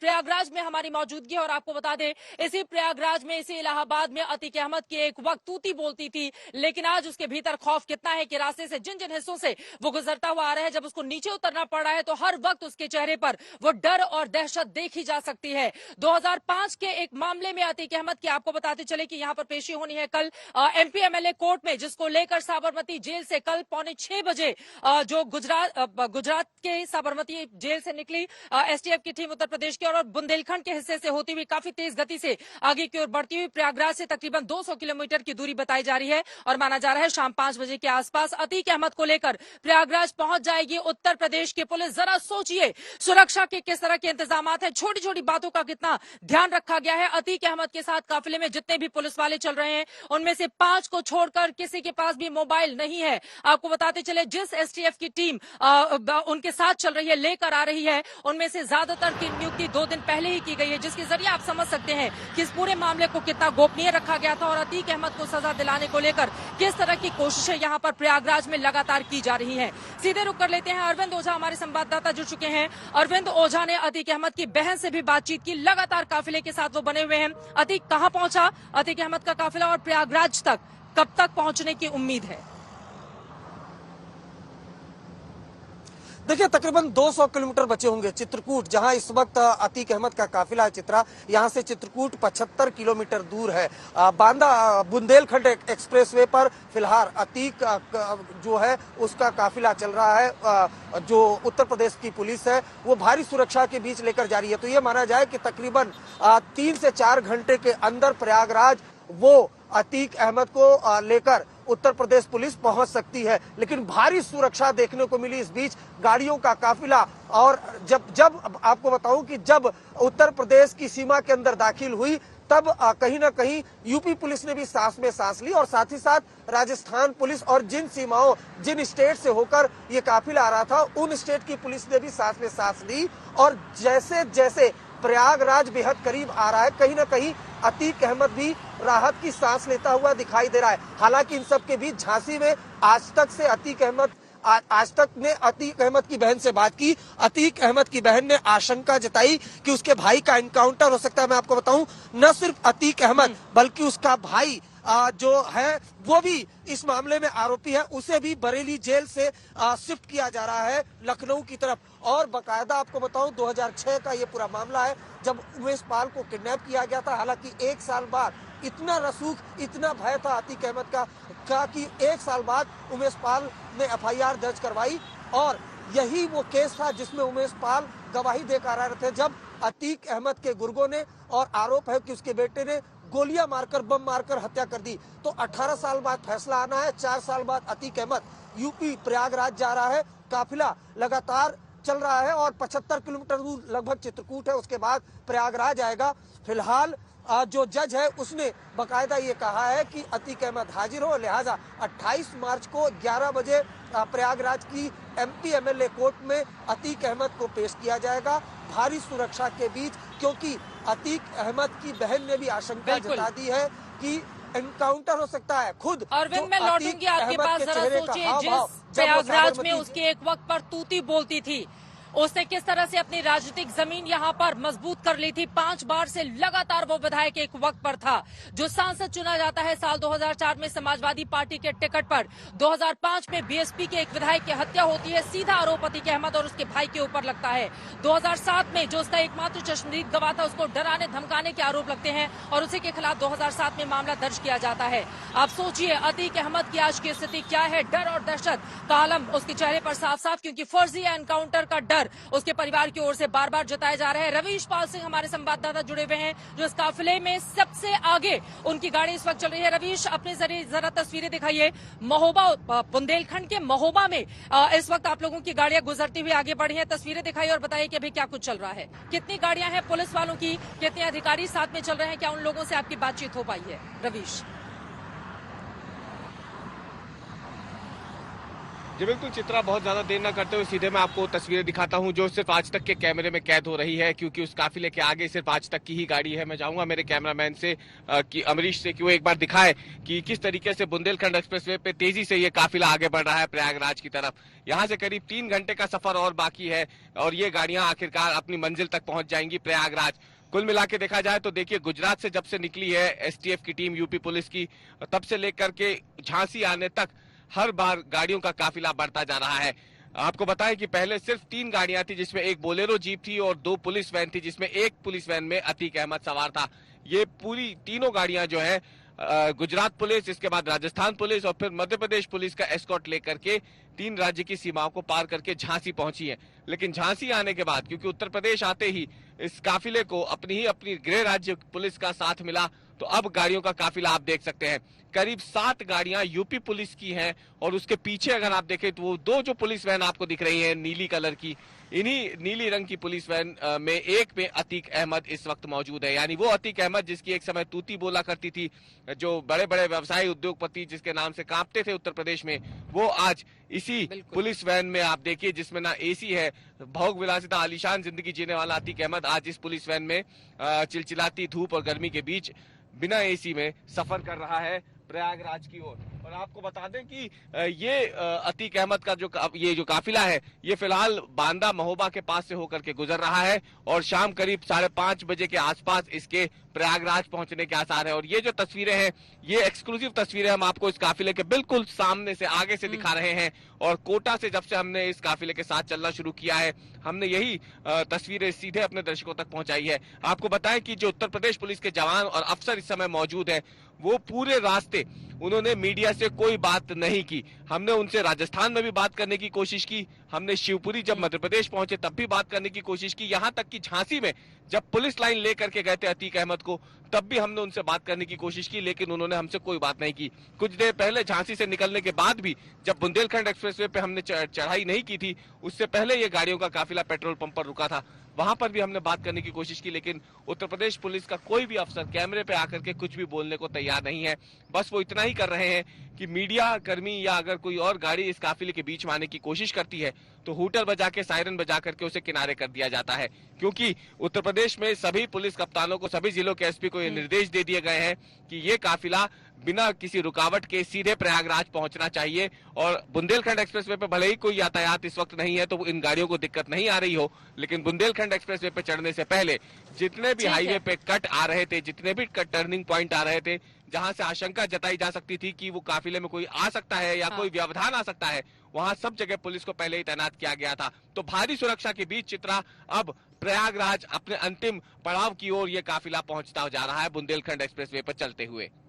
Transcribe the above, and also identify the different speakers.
Speaker 1: प्रयागराज में हमारी मौजूदगी है और आपको बता दें इसी प्रयागराज में, इसी इलाहाबाद में अतीक अहमद की एक वक्त तूती बोलती थी, लेकिन आज उसके भीतर खौफ कितना है कि रास्ते से जिन जिन हिस्सों से वो गुजरता हुआ आ रहा है, जब उसको नीचे उतरना पड़ रहा है तो हर वक्त उसके चेहरे पर वो डर और दहशत देखी जा सकती है। 2005 के एक मामले में अतीक अहमद की आपको बताते चले कि यहां पर पेशी होनी है कल एमपी एमएलए कोर्ट में, जिसको लेकर साबरमती जेल से कल 5:45 जो गुजरात के साबरमती जेल से निकली एसटीएफ की टीम उत्तर प्रदेश की और बुंदेलखंड के हिस्से से होती हुई काफी तेज गति से आगे की ओर बढ़ती हुई प्रयागराज से तकरीबन 200 किलोमीटर की दूरी बताई जा रही है और माना जा रहा है शाम 5 बजे के आसपास अतीक अहमद को लेकर प्रयागराज पहुंच जाएगी उत्तर प्रदेश की पुलिस। जरा सोचिए सुरक्षा के किस तरह के इंतजाम हैं, छोटी छोटी बातों का कितना ध्यान रखा गया है। अतीक अहमद के साथ काफिले में जितने भी पुलिस वाले चल रहे हैं उनमें से 5 को छोड़कर किसी के पास भी मोबाइल नहीं है। आपको बताते चले जिस एसटीएफ की टीम उनके साथ चल रही है, लेकर आ रही है, उनमें से ज्यादातर की नियुक्ति 2 दिन पहले ही की गई है, जिसके जरिए आप समझ सकते हैं कि इस पूरे मामले को कितना गोपनीय रखा गया था और अतीक अहमद को सजा दिलाने को लेकर किस तरह की कोशिशें यहां पर प्रयागराज में लगातार की जा रही हैं। सीधे रुक कर लेते हैं, अरविंद ओझा हमारे संवाददाता जुड़ चुके हैं। अरविंद ओझा ने अतीक अहमद की बहन से भी बातचीत की, लगातार काफिले के साथ वो बने हुए हैं। अतीक कहां पहुंचा अतीक अहमद का काफिला और प्रयागराज तक कब तक पहुंचने की उम्मीद है?
Speaker 2: देखिए, तकरीबन 200 किलोमीटर बचे होंगे चित्रकूट, जहां इस वक्त अतीक अहमद का काफिला है। चित्रा, यहां से चित्रकूट 75 किलोमीटर दूर है। बांदा बुंदेलखंड एक्सप्रेसवे पर फिलहाल अतीक जो है उसका काफिला चल रहा है। जो उत्तर प्रदेश की पुलिस है वो भारी सुरक्षा के बीच लेकर जा रही है। तो ये माना जाए कि तकरीबन 3 से 4 घंटे के अंदर प्रयागराज वो अतीक अहमद को लेकर उत्तर प्रदेश पुलिस पहुंच सकती है। लेकिन भारी सुरक्षा देखने को मिली इस बीच, गाड़ियों का काफिला। और जब आपको बताऊं कि जब उत्तर प्रदेश की सीमा के अंदर दाखिल हुई तब कहीं ना कहीं यूपी पुलिस ने भी सांस में सांस ली और साथ ही साथ राजस्थान पुलिस और जिन सीमाओं, जिन स्टेट से होकर ये काफिला आ रहा था, उन स्टेट की पुलिस ने भी सांस में सांस ली। और जैसे जैसे प्रयागराज बेहद करीब आ रहा है, कहीं ना कहीं अतीक अहमद भी राहत की सांस लेता हुआ दिखाई दे रहा है। हालांकि इन सब के बीच झांसी में आज तक ने अतीक अहमद की बहन से बात की। अतीक अहमद की बहन ने आशंका जताई कि उसके भाई का एनकाउंटर हो सकता है। मैं आपको बताऊं, न सिर्फ अतीक अहमद बल्कि उसका भाई जो है वो भी इस मामले में आरोपी है, उसे भी बरेली जेल से शिफ्ट किया जा रहा है लखनऊ की तरफ। और बकायदा आपको बताऊं 2006 का ये पूरा मामला है जब उमेश पाल को किडनैप किया गया था। हालांकि 1 साल बाद इतना रसूख, इतना भय था अतीक अहमद का कि 1 साल बाद उमेश पाल ने एफआईआर दर्ज करवाई और यही वो केस था जिसमें उमेश पाल गवाही देकर आ रहे थे जब अतीक अहमद के गुर्गों ने, और आरोप है कि उसके बेटे ने गोलियां मारकर, बम मारकर हत्या कर दी। तो 18 साल बाद फैसला आना है। 4 साल बाद अतीक अहमद यूपी प्रयागराज जा रहा है। काफिला लगातार चल रहा है और 75 किलोमीटर दूर लगभग चित्रकूट है, उसके बाद प्रयागराज आएगा। फिलहाल जो जज है उसने बकायदा ये कहा है कि अतीक अहमद हाजिर हो, लिहाजा 28 मार्च को 11 बजे प्रयागराज की एमपी एमएलए कोर्ट में अतीक अहमद को पेश किया जाएगा भारी सुरक्षा के बीच, क्योंकि अतीक अहमद की बहन ने भी आशंका जता दी है कि एनकाउंटर हो सकता है। खुद
Speaker 1: अरविंद, मैं लौटूंगी आपके पास। जरा सोचिए, जिस प्रयागराज में उसकी एक वक्त पर तूती बोलती थी, उसने किस तरह से अपनी राजनीतिक जमीन यहां पर मजबूत कर ली थी। 5 बार से लगातार वो विधायक एक वक्त पर था। जो सांसद चुना जाता है साल 2004 में समाजवादी पार्टी के टिकट पर, 2005 में बीएसपी के एक विधायक की हत्या होती है। सीधा आरोप अतीक अहमद और उसके भाई के ऊपर लगता है। 2007 में जो उसका एकमात्र चश्मदीद गवाह था, उसको डराने धमकाने के आरोप लगते हैं और उसी के खिलाफ 2007 में मामला दर्ज किया जाता है। आप सोचिए अतीक अहमद की आज की स्थिति क्या है। डर और दहशत का आलम उसके चेहरे पर साफ साफ, क्योंकि फर्जी एनकाउंटर का डर उसके परिवार की ओर से बार बार जताया जा रहा है। रवीश पाल सिंह हमारे संवाददाता जुड़े हुए हैं जो इस काफिले में सबसे आगे, उनकी गाड़ी इस वक्त चल रही है। रवीश, अपने जरिए जरा तस्वीरें दिखाइए। महोबा, बुंदेलखंड के महोबा में इस वक्त आप लोगों की गाड़ियां गुजरती हुई आगे बढ़ी हैं। तस्वीरें दिखाइए और बताइए कि अभी क्या कुछ चल रहा है। कितनी गाड़ियां हैं पुलिस वालों की, कितने अधिकारी साथ में चल रहे हैं, क्या उन लोगों से आपकी बातचीत हो पाई है? रवीश।
Speaker 3: जी बिल्कुल चित्रा, बहुत ज्यादा देर न करते हुए सीधे मैं आपको तस्वीरें दिखाता हूं जो सिर्फ आज तक के कैमरे में कैद हो रही है, क्योंकि उस काफिले के आगे सिर्फ आज तक की ही गाड़ी है। मैं चाहूंगा मेरे कैमरामैन से कि अमरीश से, कि वो एक बार दिखाए कि किस तरीके से बुंदेलखंड एक्सप्रेसवे पे तेजी से ये काफिला आगे बढ़ रहा है प्रयागराज की तरफ। यहाँ से करीब 3 घंटे का सफर और बाकी है और ये गाड़ियां आखिरकार अपनी मंजिल तक पहुंच जाएंगी प्रयागराज। कुल मिला के देखा जाए तो देखिए, गुजरात से जब से निकली है एसटीएफ की टीम, यूपी पुलिस की, तब से लेकर के झांसी आने तक हर बार गाड़ियों का काफिला बढ़ता जा रहा है। आपको बताएं कि पहले सिर्फ 3 गाड़ियां थी, जिसमें एक बोलेरो जीप थी और 2 पुलिस वैन थी, जिसमें एक पुलिस वैन में अतीक अहमद सवार था। ये पूरी तीनों गाड़ियां जो है गुजरात पुलिस, इसके बाद राजस्थान पुलिस और फिर मध्य प्रदेश पुलिस का एस्कॉर्ट लेकर के 3 राज्य की सीमाओं को पार करके झांसी पहुंची है। लेकिन झांसी आने के बाद, क्योंकि उत्तर प्रदेश आते ही इस काफिले को अपनी गृह राज्य पुलिस का साथ मिला, तो अब गाड़ियों का काफिला आप देख सकते हैं। करीब 7 गाड़ियां यूपी पुलिस की हैं और उसके पीछे अगर आप देखें तो वो 2 जो पुलिस वैन आपको दिख रही हैं नीली कलर की, इन्हीं नीली रंग की पुलिस वैन में एक में अतीक अहमद इस वक्त मौजूद है। यानी वो अतीक अहमद जिसकी एक समय तूती बोला करती थी, जो बड़े बड़े व्यवसायी उद्योगपति जिसके नाम से कांपते थे उत्तर प्रदेश में, वो आज इसी पुलिस वैन में आप देखिए, जिसमें ना एसी है, भोग विलासिता आलीशान जिंदगी जीने वाला अतीक अहमद आज इस पुलिस वैन में चिलचिलाती धूप और गर्मी के बीच बिना एसी में सफर कर रहा है प्रयागराज की ओर। और आपको बता दें कि ये अतीक अहमद का ये जो काफिला है, ये फिलहाल बांदा महोबा के पास से होकर के गुजर रहा है और शाम करीब 5:30 बजे के आसपास इसके प्रयागराज पहुंचने के आसार है। और ये जो तस्वीरें हैं, ये एक्सक्लूसिव तस्वीरें हम आपको इस काफिले के बिल्कुल सामने से, आगे से दिखा रहे हैं। और कोटा से जब से हमने इस काफिले के साथ चलना शुरू किया है, हमने यही तस्वीरें सीधे अपने दर्शकों तक पहुंचाई है। आपको बताएं कि जो उत्तर प्रदेश पुलिस के जवान और अफसर इस समय मौजूद हैं, वो पूरे रास्ते उन्होंने मीडिया से कोई बात नहीं की। हमने उनसे राजस्थान में भी बात करने की कोशिश की, हमने शिवपुरी जब मध्य प्रदेश पहुंचे तब भी बात करने की कोशिश की, यहाँ तक कि झांसी में जब पुलिस लाइन लेकर के गए थे अतीक अहमद को, तब भी हमने उनसे बात करने की कोशिश की, लेकिन उन्होंने हमसे कोई बात नहीं की। कुछ देर पहले झांसी से निकलने के बाद भी जब बुंदेलखंड एक्सप्रेसवे पे हमने चढ़ाई नहीं की थी, उससे पहले ये गाड़ियों का काफिला पेट्रोल पंप पर रुका था, वहां पर भी हमने बात करने की कोशिश की, लेकिन उत्तर प्रदेश पुलिस का कोई भी अफसर कैमरे पे आकर के कुछ भी बोलने को तैयार नहीं है। बस वो इतना ही कर रहे हैं कि मीडिया कर्मी या अगर कोई और गाड़ी इस काफिले के बीच में आने की कोशिश करती है तो हूटर बजा के, सायरन बजा करके उसे किनारे कर दिया जाता है। क्योंकि उत्तर प्रदेश में सभी पुलिस कप्तानों को, सभी जिलों के एसपी को ये निर्देश दे दिए गए हैं कि ये काफिला बिना किसी रुकावट के सीधे प्रयागराज पहुंचना चाहिए। और बुंदेलखंड एक्सप्रेसवे पे भले ही कोई यातायात इस वक्त नहीं है तो इन गाड़ियों को दिक्कत नहीं आ रही हो, लेकिन बुंदेलखंड एक्सप्रेसवे पे चढ़ने से पहले जितने भी हाईवे पे कट आ रहे थे, जितने भी टर्निंग पॉइंट आ रहे थे, जहां से आशंका जताई जा सकती थी कि वो काफिले में कोई आ सकता है या कोई व्यवधान आ सकता है, वहां सब जगह पुलिस को पहले ही तैनात किया गया था। तो भारी सुरक्षा के बीच चित्रा अब प्रयागराज अपने अंतिम पड़ाव की ओर ये काफिला पहुंचता जा रहा है बुंदेलखंड एक्सप्रेसवे पर चलते हुए।